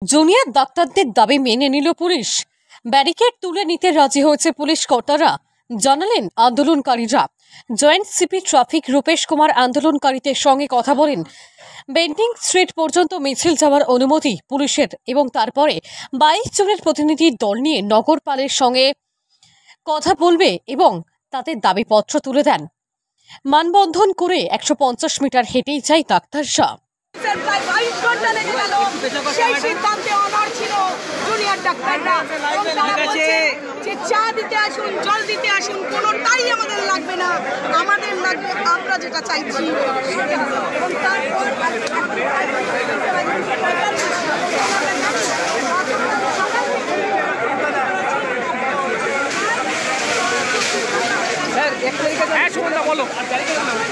Junior ডাক্তারদের দাবি মেনে নিল পুলিশ। ব্যারিকেড তুলে নিতে রাজি হয়েছে পুলিশ কর্তারা, জানালেন আন্দোলনকারীরা। Joint CP traffic Rupesh Kumar আন্দোলনকারীদের সঙ্গে কথা বলেন। বেন্ডিং স্ট্রিট পর্যন্ত মিছিল যাওয়ার অনুমতি পুলিশের এবং তারপরে 22 জনের প্রতিনিধি দল নিয়ে নগরপালের সঙ্গে কথা বলবে এবং তাদের দাবিপত্র তুলে দেন। মানববন্ধন করে 150 মিটার হেঁটেই যায় ডাক্তাররা। চা দিতে আসুন, জল দিতে আসুন, কোনোটাই আমাদের লাগবে না, আমাদের লাগবে আমরা যেটা চাইছি। বলো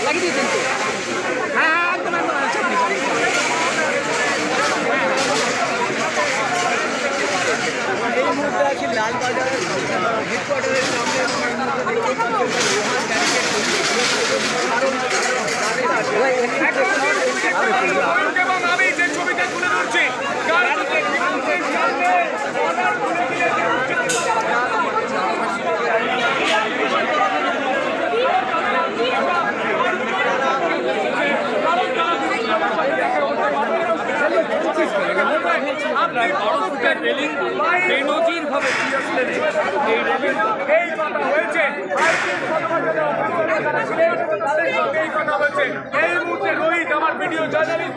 লাগিয়ে দিয়েছেন তো? হ্যাঁ একদম এই মুহূর্তে আছি লালবাজারের হেডকোয়ার্টারের সামনে। আমি যে ছবিটা তুলে ধরছি এই মুহূর্তে রোহিত আমার ভিডিও জার্নালিস্ট